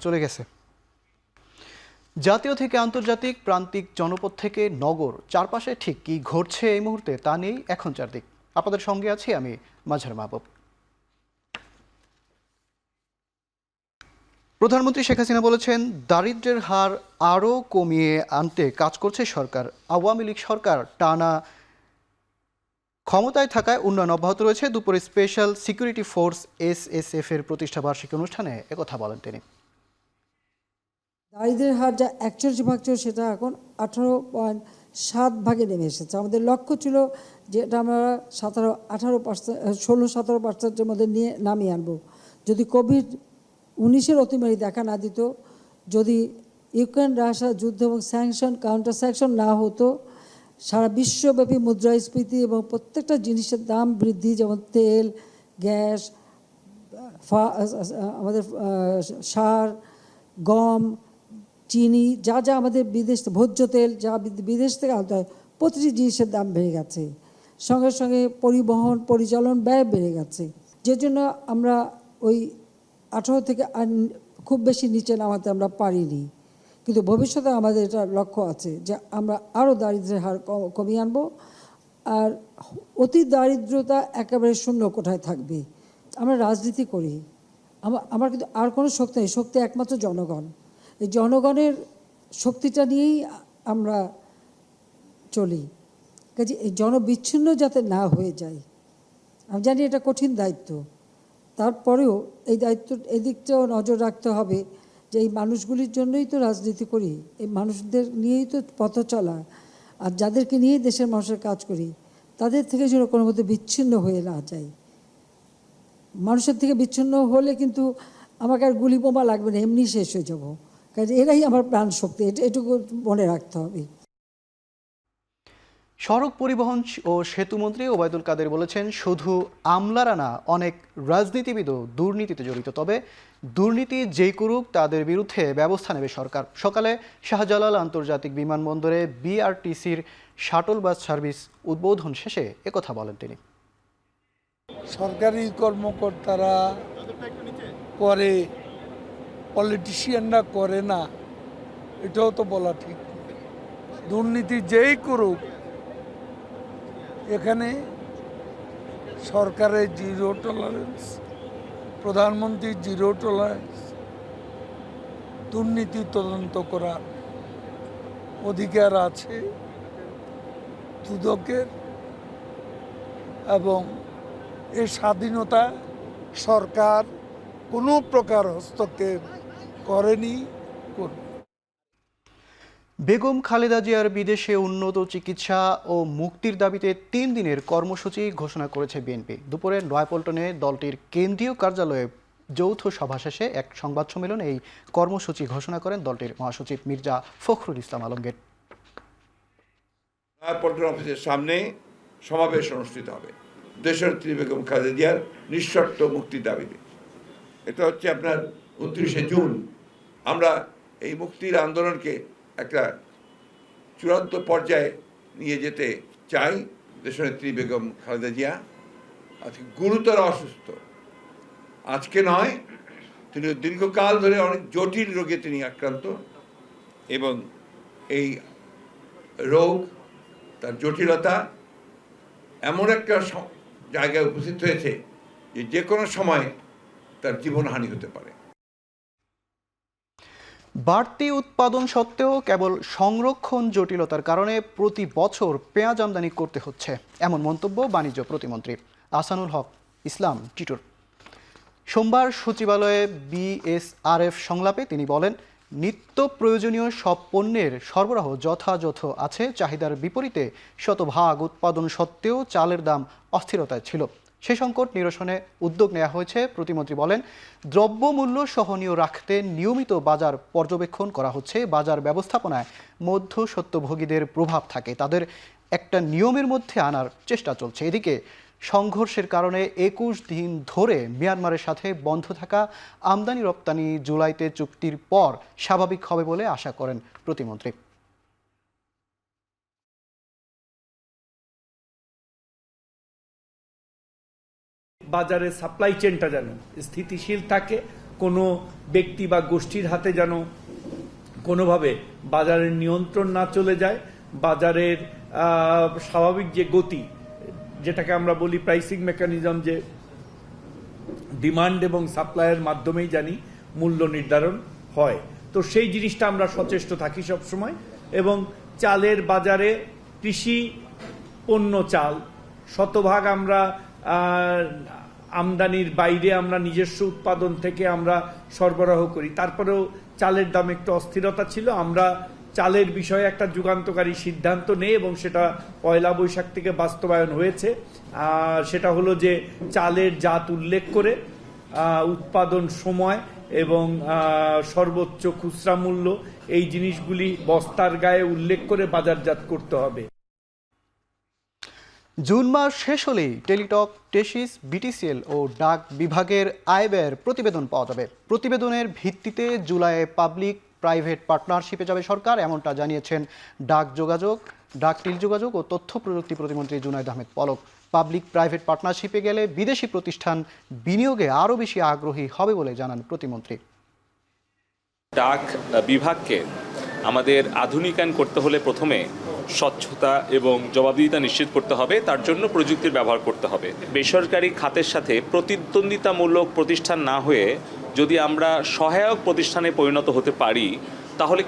চলে গেছে। জাতীয় থেকে আন্তর্জাতিক, প্রান্তিক জনপদ থেকে নগর, চারপাশে ঠিক কি ঘটছে এই মুহূর্তে তা নিয়েই এখন চারদিক। আপনাদের সঙ্গে আছি আমি মাঝার মাহবুব। প্রধানমন্ত্রী শেখ হাসিনা বলেছেন, দারিদ্র্যের হার আরও কমিয়ে আনতে কাজ করছে সরকার। আওয়ামী লীগ সরকার টানা ক্ষমতায় থাকায় উন্নয়ন অব্যাহত রয়েছে। দুপুরে স্পেশাল সিকিউরিটি ফোর্স SSF এর প্রতিষ্ঠা বার্ষিকী অনুষ্ঠানে একথা বলেন তিনি। দারিদ্র্যের হার যা 41 ভাগ ছিল সেটা এখন 18.7 নেমে এসেছে। আমাদের লক্ষ্য ছিল যে এটা আমরা 16-17% মধ্যে নিয়ে নামিয়ে আনবো। যদি কোভিড-19 অতিমারি দেখা না দিত, যদি ইউক্রেন রাশিয়া যুদ্ধ এবং স্যাংশন কাউন্টার স্যাংশন না হতো, সারা বিশ্বব্যাপী মুদ্রাস্ফীতি এবং প্রত্যেকটা জিনিসের দাম বৃদ্ধি, যেমন তেল, গ্যাস, আমাদের সার, গম, চিনি, যা যা আমাদের বিদেশ, ভোজ্য তেল যা বিদেশ থেকে আনতে হয়, প্রতিটি জিনিসের দাম বেড়ে গেছে। সঙ্গে সঙ্গে পরিবহন পরিচালন ব্যয় বেড়ে গেছে, যে জন্য আমরা ওই 18 থেকে খুব বেশি নিচে নামাতে আমরা পারিনি। কিন্তু ভবিষ্যতে আমাদের এটা লক্ষ্য আছে যে আমরা আরও দারিদ্র্যের হার কমিয়ে আনবো, আর অতি দারিদ্রতা একেবারে শূন্য কোঠায় থাকবে। আমরা রাজনীতি করি, আমার কিন্তু আর কোনো শক্তি নেই, শক্তি একমাত্র জনগণ। এই জনগণের শক্তিটা নিয়েই আমরা চলি। কাজে এই জনবিচ্ছিন্ন যাতে না হয়ে যায়, আমি জানি এটা কঠিন দায়িত্ব, তারপরেও এই দায়িত্ব এদিকটাও নজর রাখতে হবে যে এই মানুষগুলির জন্যই তো রাজনীতি করি, এই মানুষদের নিয়েই তো পথ চলা, আর যাদেরকে নিয়ে দেশের মানুষের কাজ করি তাদের থেকে যেন কোনো মধ্যে বিচ্ছিন্ন হয়ে না যায়। মানুষের থেকে বিচ্ছিন্ন হলে কিন্তু আমাকে আর গুলি বোমা লাগবে না, এমনি শেষ হয়ে যাবো। কাজে এরাই আমার প্রাণ শক্তি, এটুকু মনে রাখতে হবে। সড়ক পরিবহন ও সেতু মন্ত্রী ওবায়দুল কাদের বলেছেন, শুধু আমলারা না, অনেক রাজনীতিবিদও দুর্নীতিতে জড়িত। তবে দুর্নীতি যেই করুক তাদের বিরুদ্ধে ব্যবস্থা নেবে সরকার। সকালে শাহজালাল আন্তর্জাতিক বিমানবন্দরে BRTCর শাটল বাস সার্ভিস উদ্বোধন শেষে একথা বলেন তিনি। সরকারি কর্মকর্তারা করে, পলিটিশিয়ানরা করে না, এটাও তো বলা ঠিক। দুর্নীতি যেই করুক, এখানে সরকারের জিরো টলারেন্স, প্রধানমন্ত্রীর জিরো টলারেন্স, দুর্নীতি তদন্ত করার অধিকার আছে দুদকের, এবং এই স্বাধীনতা সরকার কোনো প্রকার হস্তক্ষেপ করেনি, করবে। বেগম খালেদা জিয়ার বিদেশে উন্নত চিকিৎসা ও মুক্তির দাবিতে 3 দিনের কর্মসূচি ঘোষণা করেছে বিএনপি। দুপুরে নয়াপল্টনে দলটির কেন্দ্রীয় কার্যালয়ে যৌথ সভা শেষে এক সংবাদ সম্মেলনে এই কর্মসূচি ঘোষণা করেন দলটির মহাসচিব মির্জা ফখরুল ইসলাম আলমগীর। নয়াপল্টন অফিসের সামনে সমাবেশ অনুষ্ঠিত হবে দেশনেত্রী বেগম খালেদা জিয়ার নিঃশর্ত মুক্তির দাবিতে। এটা হচ্ছে আপনার 29শে জুন। আমরা এই মুক্তির আন্দোলনকে একটা চূড়ান্ত পর্যায়ে নিয়ে যেতে চাই। দেশনেত্রী বেগম খালেদা জিয়া আজকে গুরুতর অসুস্থ, আজকে নয়, তিনি দীর্ঘকাল ধরে অনেক জটিল রোগে তিনি আক্রান্ত, এবং এই রোগ, তার জটিলতা এমন একটা জায়গায় উপস্থিত হয়েছে যে কোনো সময় তার জীবনহানি হতে পারে। বাড়তি উৎপাদন সত্ত্বেও কেবল সংরক্ষণ জটিলতার কারণে প্রতি বছর পেঁয়াজ আমদানি করতে হচ্ছে, এমন মন্তব্য বাণিজ্য প্রতিমন্ত্রী আহসানুল হক ইসলাম টিটুর। সোমবার সচিবালয়ে BSRF সংলাপে তিনি বলেন, নিত্য প্রয়োজনীয় সব পণ্যের সরবরাহ যথাযথ আছে। চাহিদার বিপরীতে শতভাগ উৎপাদন সত্ত্বেও চালের দাম অস্থিরতায় ছিল। সে সংকট নিরসনে উদ্যোগ নেওয়া হয়েছে। প্রতিমন্ত্রী বলেন, দ্রব্যমূল্য সহনীয় রাখতে নিয়মিত বাজার পর্যবেক্ষণ করা হচ্ছে। বাজার ব্যবস্থাপনায় মধ্যস্বত্বভোগীদের প্রভাব থাকে, তাদের একটা নিয়মের মধ্যে আনার চেষ্টা চলছে। এদিকে সংঘর্ষের কারণে 21 দিন ধরে মিয়ানমারের সাথে বন্ধ থাকা আমদানি রপ্তানি জুলাইতে চুক্তির পর স্বাভাবিক হবে বলে আশা করেন প্রতিমন্ত্রী। বাজারে সাপ্লাই চেনটা যেন স্থিতিশীল থাকে, কোনো ব্যক্তি বা গোষ্ঠীর হাতে যেন কোনোভাবে বাজারের নিয়ন্ত্রণ না চলে যায়, বাজারের স্বাভাবিক যে গতি, যেটাকে আমরা বলি প্রাইসিং মেকানিজম, যে ডিমান্ড এবং সাপ্লাইয়ের মাধ্যমেই জানি মূল্য নির্ধারণ হয়, তো সেই জিনিসটা আমরা সচেষ্ট থাকি সব সময়। এবং চালের বাজারে কৃষি পণ্য চাল শতভাগ আমরা আমদানির বাইরে আমরা নিজস্ব উৎপাদন থেকে আমরা সরবরাহ করি, তারপরেও চালের দাম একটু অস্থিরতা ছিল। আমরা চালের বিষয়ে একটা যুগান্তকারী সিদ্ধান্ত নেই এবং সেটা পয়লা বৈশাখ থেকে বাস্তবায়ন হয়েছে। সেটা হলো যে চালের জাত উল্লেখ করে উৎপাদন সময় এবং সর্বোচ্চ খুচরা মূল্য এই জিনিসগুলি বস্তার গায়ে উল্লেখ করে বাজারজাত করতে হবে। জুন মাস শেষ হলেই টেলিটক, টেসিস, বিটিসিএল ও ডাক বিভাগের আয় ব্যয়ের প্রতিবেদন পাওয়া যাবে। প্রতিবেদনের ভিত্তিতে জুলাইয়ে পাবলিক প্রাইভেট পার্টনারশিপে যাবে সরকার, এমনটা জানিয়েছেন ডাক টেলিযোগাযোগ ও তথ্য প্রযুক্তি প্রতিমন্ত্রী জুনায়েদ আহমেদ পলক। পাবলিক প্রাইভেট পার্টনারশিপে গেলে বিদেশি প্রতিষ্ঠান বিনিয়োগে আরও বেশি আগ্রহী হবে বলে জানান প্রতিমন্ত্রী। ডাক বিভাগকে আমাদের আধুনিকায়ন করতে হলে প্রথমে স্বচ্ছতা এবং জবাবদিহিতা নিশ্চিত করতে হবে, তার জন্য প্রযুক্তির ব্যবহার করতে হবে। বেসরকারি খাতের সাথে প্রতিদ্বন্দ্বিতামূলক প্রতিষ্ঠান না হয়ে যদি আমরা সহায়ক প্রতিষ্ঠানে পরিণত হতে পারি, তাহলে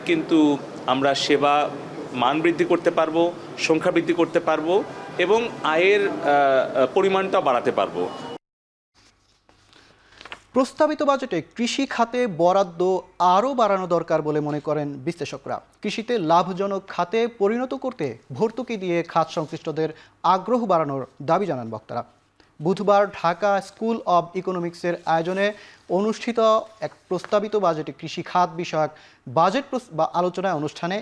কিন্তু আমরা সেবা মান বৃদ্ধি করতে পারবো, সংখ্যা বৃদ্ধি করতে পারবো এবং আয়ের পরিমাণটা বাড়াতে পারবো। প্রস্তাবিত বাজেটে কৃষি খাতে বরাদ্দ আরও বাড়ানো দরকার বলে মনে করেন বিশ্লেষকরা। কৃষিতে লাভজনক খাতে পরিণত করতে ভর্তুকি দিয়ে খাত সংশ্লিষ্টদের আগ্রহ বাড়ানোর দাবি জানান বক্তারা। বুধবার ঢাকা স্কুল অব ইকোনমিক্সের আয়োজনে অনুষ্ঠিত এক প্রস্তাবিত বাজেটে কৃষি খাত বিষয়ক বাজেট আলোচনা অনুষ্ঠানে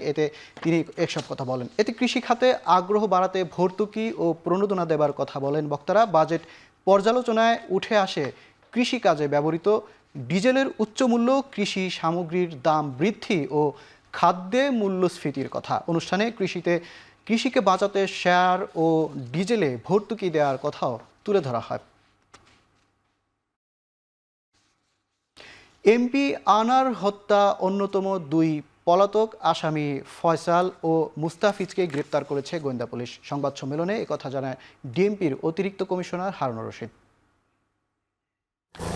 তিনি এসব কথা বলেন। এতে কৃষি খাতে আগ্রহ বাড়াতে ভর্তুকি ও প্রণোদনা দেবার কথা বলেন বক্তারা। বাজেট পর্যালোচনায় উঠে আসে কৃষিকাজে ব্যবহৃত ডিজেলের উচ্চমূল্য, কৃষি সামগ্রীর দাম বৃদ্ধি ও খাদ্যে মূল্যস্ফীতির কথা। অনুষ্ঠানে কৃষিকে বাঁচাতে সার ও ডিজেলে ভর্তুকি দেওয়ার কথাও তুলে ধরা হয়। এমপি আনার হত্যা অন্যতম দুই পলাতক আসামি ফয়সাল ও মুস্তাফিজকে গ্রেপ্তার করেছে গোয়েন্দা পুলিশ। সংবাদ সম্মেলনে একথা জানায় ডিএমপির অতিরিক্ত কমিশনার হারুনুর রশিদ।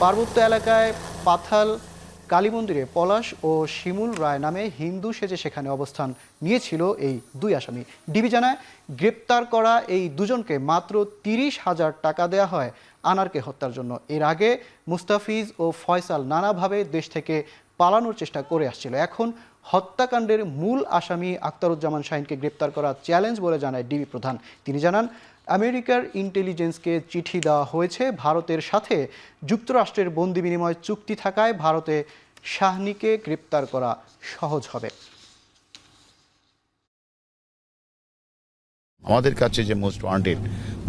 পার্বত্য এলাকায় পাথাল কালী মন্দিরে পলাশ ও শিমুল রায় নামে হিন্দু সেজে সেখানে অবস্থান নিয়েছিল এই দুই আসামি। ডিবি জানায়, গ্রেপ্তার করা এই দুজনকে মাত্র 30,000 টাকা দেয়া হয় আনারকে হত্যার জন্য। এর আগে মুস্তাফিজ ও ফয়সাল নানাভাবে দেশ থেকে পালানোর চেষ্টা করে আসছিল। এখন হত্যাকাণ্ডের মূল আসামি আখতারুজ্জামান শাহিনকে গ্রেপ্তার করা চ্যালেঞ্জ বলে জানায় ডিবি প্রধান। তিনি জানান, আমেরিকার ইন্টেলিজেন্সকে চিঠি দেওয়া হয়েছে। ভারতের সাথে যুক্তরাষ্ট্রের বন্দি বিনিময় চুক্তি থাকায় ভারতে শাহনিকে গ্রেপ্তার করা সহজ হবে। আমাদের কাছে যে মোস্ট ওয়ান্টেড,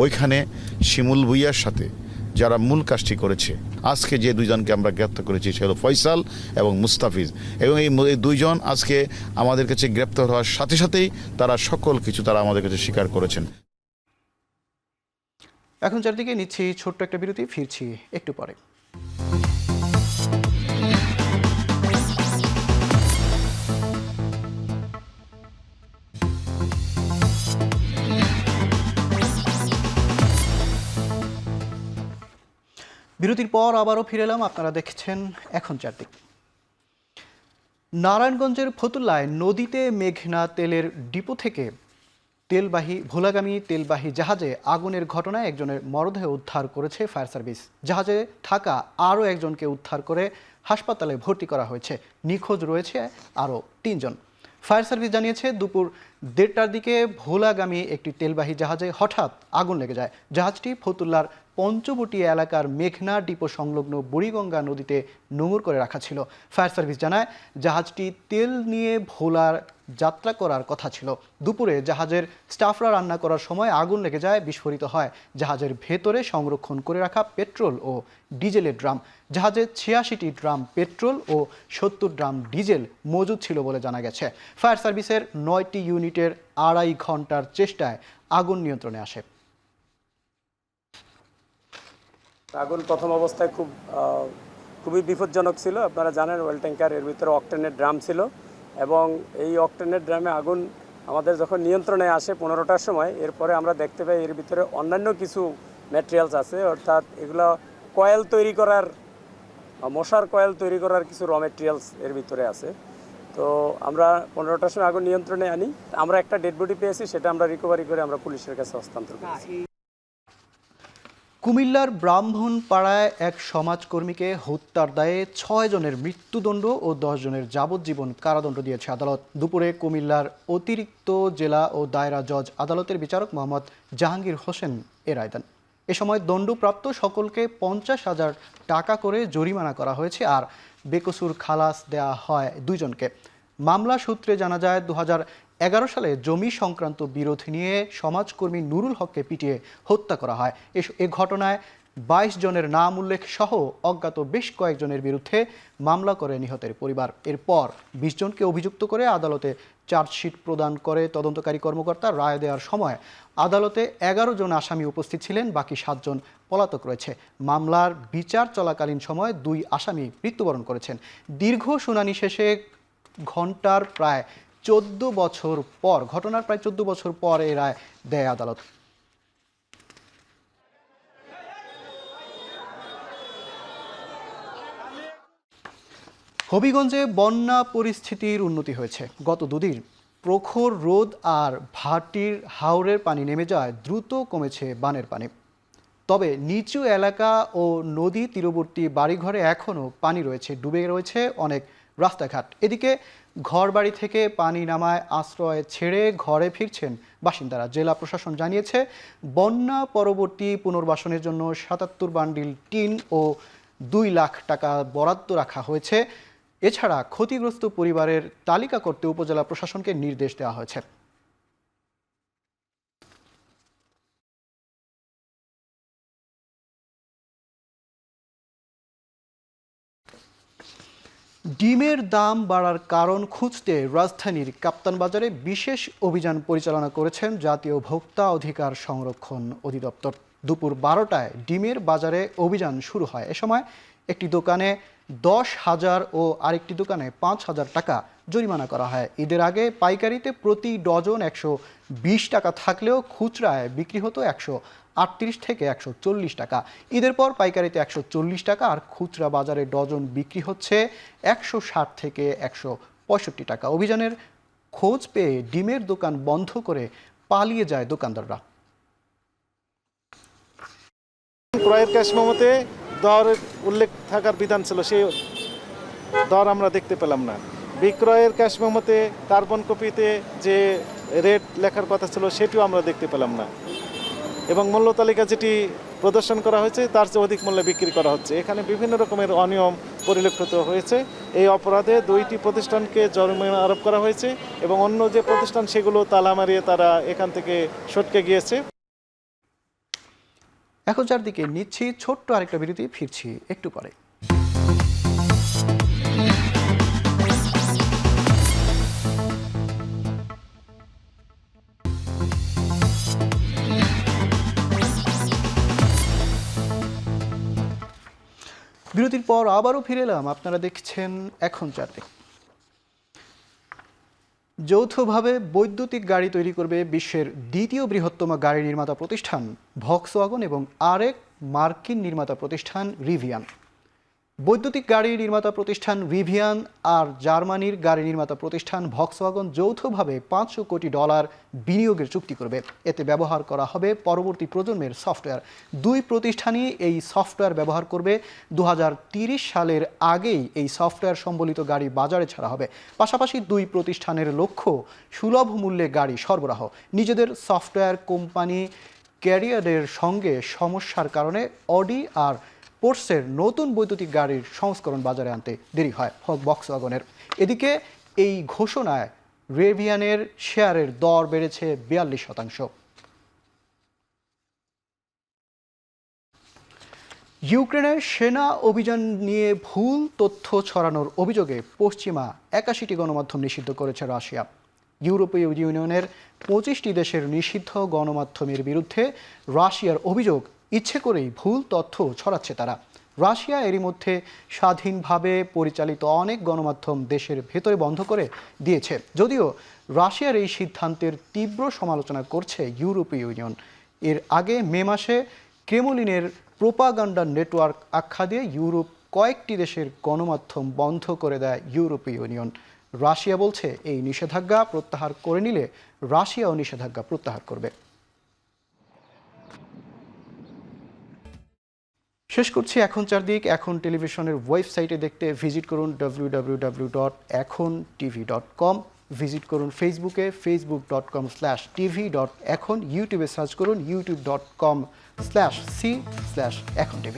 ওইখানে শিমুল ভুইয়ার সাথে যারা মূল কাজটি করেছে, আজকে যে দুইজনকে আমরা গ্রেপ্তার করেছি সে হলো ফয়সাল এবং মুস্তাফিজ, এবং এই দুইজন আজকে আমাদের কাছে গ্রেপ্তার হওয়ার সাথে সাথেই তারা সকল কিছু আমাদের কাছে স্বীকার করেছেন। এখন চারদিকে নিচ্ছি ছোট্ট একটা বিরতি, ফিরছি একটু পরে। বিরতির পর আবারও ফিরে এলাম, আপনারা দেখছেন এখন চারদিক। নারায়ণগঞ্জের ফতুল্লায় নদীতে মেঘনা তেলের ডিপো থেকে ভোলাগামী তেলবাহী জাহাজে আগুনের ঘটনায় একজনের মরদেহ উদ্ধার করেছে ফায়ার সার্ভিস। জাহাজে থাকা আরও একজনকে উদ্ধার করে হাসপাতালে ভর্তি করা হয়েছে। নিখোঁজ রয়েছে আরও 3 জন। ফায়ার সার্ভিস জানিয়েছে, দুপুর 1:30টার দিকে ভোলাগামী একটি তেলবাহী জাহাজে হঠাৎ আগুন লেগে যায়। জাহাজটি ফতুল্লার পঞ্চবটি এলাকার মেঘনা ডিপো সংলগ্ন বুড়িগঙ্গা নদীতে নোঙর করে রাখা ছিল। ফায়ার সার্ভিস জানায়, জাহাজটি তেল নিয়ে ভোলার যাত্রা করার কথা ছিল। দুপুরে জাহাজের স্টাফরা রান্না করার সময় আগুন লেগে যায়, বিস্ফোরিত হয় জাহাজের ভেতরে সংরক্ষণ করে রাখা পেট্রোল ও ডিজেলের ড্রাম। জাহাজে 86টি ড্রাম পেট্রোল ও 70 ড্রাম ডিজেল মজুদ ছিল বলে জানা গেছে। ফায়ার সার্ভিসের 9টি ইউনিটের 2.5 ঘন্টার চেষ্টায় আগুন নিয়ন্ত্রণে আসে। আগুন প্রথম অবস্থায় খুব খুবই বিপজ্জনক ছিল। আপনারা জানেন ওয়েল ট্যাঙ্কার, এর ভিতরে অকটেনের ড্রাম ছিল এবং এই অকটেনের ড্রামে আগুন আমাদের যখন নিয়ন্ত্রণে আসে 15টার সময়, এরপরে আমরা দেখতে পাই এর ভিতরে অন্যান্য কিছু ম্যাটেরিয়ালস আছে, অর্থাৎ এগুলো কয়েল তৈরি করার, মশার কয়েল তৈরি করার কিছু র ম্যাটেরিয়ালস এর ভিতরে আছে। তো আমরা 15টার সময় আগুন নিয়ন্ত্রণে আনি। আমরা একটা ডেড বডি পেয়েছি, সেটা আমরা রিকভারি করে আমরা পুলিশের কাছে হস্তান্তর করেছি। কুমিল্লার ব্রাহ্মণপাড়ায় এক সমাজকর্মীকে হত্যার দায়ে 6 জনের মৃত্যুদণ্ড ও 10 জনের যাবজ্জীবন কারাদণ্ড দিয়েছে আদালত। দুপুরে কুমিল্লার অতিরিক্ত জেলা ও দায়রা জজ আদালতের বিচারক মোহাম্মদ জাহাঙ্গীর হোসেন এ রায় দেন। এ সময় দণ্ডপ্রাপ্ত সকলকে 50,000 টাকা করে জরিমানা করা হয়েছে আর বেকসুর খালাস দেয়া হয় 2 জনকে। মামলা সূত্রে জানা যায় 2011 সালে জমি সংক্রান্ত বিরোধ নিয়ে সমাজকর্মী নুরুল হককে পিটিয়ে হত্যা করা হয়। এ ঘটনায় 22 জনের নাম উল্লেখ সহ অজ্ঞাত বেশ কয়েকজনের বিরুদ্ধে মামলা করে নিহতের পরিবার। এরপর 20 জনকে অভিযুক্ত করে আদালতে চার্জশিট প্রদান করে তদন্তকারী কর্মকর্তা। রায় দেওয়ার সময় আদালতে 11 জন আসামি উপস্থিত ছিলেন, বাকি 7 জন পলাতক রয়েছে। মামলার বিচার চলাকালীন সময় 2 আসামি মৃত্যুবরণ করেছেন। দীর্ঘ শুনানি শেষে ঘটনার প্রায় 14 বছর পর এই রায় দেয় আদালত। হবিগঞ্জে বন্যা পরিস্থিতির উন্নতি হয়েছে। গত 2 দিন প্রখর রোদ আর ভাটির হাওরের পানি নেমে যায় দ্রুত কমেছে বানের পানি। তবে নিচু এলাকা ও নদী তীরবর্তী বাড়িঘরে এখনও পানি রয়েছে, ডুবে রয়েছে অনেক রাস্তাঘাট। এদিকে ঘরবাড়ি থেকে পানি নামায় আশ্রয় ছেড়ে ঘরে ফিরছেন বাসিন্দারা। জেলা প্রশাসন জানিয়েছে বন্যা পরবর্তী পুনর্বাসনের জন্য 77 বান্ডিল টিন ও 2 লাখ টাকা বরাদ্দ রাখা হয়েছে। এছাড়া ক্ষতিগ্রস্ত পরিবারের তালিকা করতে উপজেলা প্রশাসনকে নির্দেশ দেওয়া হয়েছে। ডিমের দাম বাড়ার কারণ খুঁজতে রাজধানীর কাপ্তান বাজারে বিশেষ অভিযান পরিচালনা করেছেন জাতীয় ভোক্তা অধিকার সংরক্ষণ অধিদপ্তর। দুপুর 12টায় ডিমের বাজারে অভিযান শুরু হয়। এ সময় একটি দোকানে 10,000 ও আরেকটি দোকানে 5,000 টাকা জরিমানা করা হয়। ঈদের আগে পাইকারিতে প্রতি ডজন 120 টাকা থাকলেও খুচরায় বিক্রি হতো 138 থেকে 140 টাকা। ঈদের পর পাইকারিতে 140 টাকা আর খুচরা বাজারে ডজন বিক্রি হচ্ছে 160 থেকে 165 টাকা। অভিযানের খোঁজ পেয়ে ডিমের দোকান বন্ধ করে পালিয়ে যায় দোকানদাররা। ক্রয়ের ক্যাশ মেমোতে দর উল্লেখ থাকার বিধান ছিল, সেই দর আমরা দেখতে পেলাম না। বিক্রয়ের ক্যাশ মেমোতে কার্বন কপিতে যে রেট লেখার কথা ছিল সেটিও আমরা দেখতে পেলাম না, এবং মূল্য তালিকা যেটি প্রদর্শন করা হয়েছে তার চেয়ে অধিক মূল্যে বিক্রি করা হচ্ছে। এখানে বিভিন্ন রকমের অনিয়ম পরিলক্ষিত হয়েছে। এই অপরাধে 2টি প্রতিষ্ঠানকে জরিমানা আরোপ করা হয়েছে এবং অন্য যে প্রতিষ্ঠান সেগুলো তালা মারিয়ে তারা এখান থেকে সটকে গিয়েছে। এখন চারদিকে নিচ্ছি ছোট্ট আরেকটা বিরতি, ফিরছি একটু পরে। বিরতির পর আবারও ফিরে এলাম। আপনারা দেখছেন এখন চারদিক। যৌথভাবে বৈদ্যুতিক গাড়ি তৈরি করবে বিশ্বের 2য় বৃহত্তম গাড়ি নির্মাতা প্রতিষ্ঠান ভক্সওয়াগন এবং আরেক মার্কিন নির্মাতা প্রতিষ্ঠান রিভিয়ান। বৈদ্যুতিক গাড়ি নির্মাতা প্রতিষ্ঠান রিভিয়ান আর জার্মানির গাড়ি নির্মাতা প্রতিষ্ঠান ভক্সওয়াগন যৌথভাবে $500 কোটি বিনিয়োগের চুক্তি করবে। এতে ব্যবহার করা হবে পরবর্তী প্রজন্মের সফটওয়্যার। 2 প্রতিষ্ঠানই এই সফটওয়্যার ব্যবহার করবে। 2030 সালের আগেই এই সফটওয়্যার সম্বলিত গাড়ি বাজারে ছাড়া হবে। পাশাপাশি 2 প্রতিষ্ঠানের লক্ষ্য সুলভ মূল্যে গাড়ি সরবরাহ। নিজেদের সফটওয়্যার কোম্পানি ক্যারিয়ারের সঙ্গে সমস্যার কারণে অডি আর পোর্শের নতুন বৈদ্যুতিক গাড়ির সংস্করণ বাজারে আনতে দেরি হয় ভক্সওয়াগনের। এদিকে এই ঘোষণায় রিভিয়ানের শেয়ারের দর বেড়েছে 42%। ইউক্রেনের সেনা অভিযান নিয়ে ভুল তথ্য ছড়ানোর অভিযোগে পশ্চিমা 81টি গণমাধ্যম নিষিদ্ধ করেছে রাশিয়া। ইউরোপীয় ইউনিয়নের 25টি দেশের নিষিদ্ধ গণমাধ্যমের বিরুদ্ধে রাশিয়ার অভিযোগ ইচ্ছে করেই ভুল তথ্য ছড়াচ্ছে তারা। রাশিয়া এরই মধ্যে স্বাধীনভাবে পরিচালিত অনেক গণমাধ্যম দেশের ভেতরে বন্ধ করে দিয়েছে। যদিও রাশিয়ার এই সিদ্ধান্তের তীব্র সমালোচনা করছে ইউরোপীয় ইউনিয়ন। এর আগে মে মাসে ক্রেমলিনের প্রোপাগান্ডা নেটওয়ার্ক আখ্যা দিয়ে ইউরোপ কয়েকটি দেশের গণমাধ্যম বন্ধ করে দেয় ইউরোপীয় ইউনিয়ন। রাশিয়া বলছে এই নিষেধাজ্ঞা প্রত্যাহার করে নিলে রাশিয়াও নিষেধাজ্ঞা প্রত্যাহার করবে। শেষ করছি এখন চারদিক। এখন টেলিভিশনের ওয়েবসাইটে দেখতে ভিজিট করুন www.ekhontv.com। ভিজিট করুন ফেসবুকে facebook.com/tv.ekhon। ইউটিউবে সার্চ করুন youtube.com/c/ekhontv।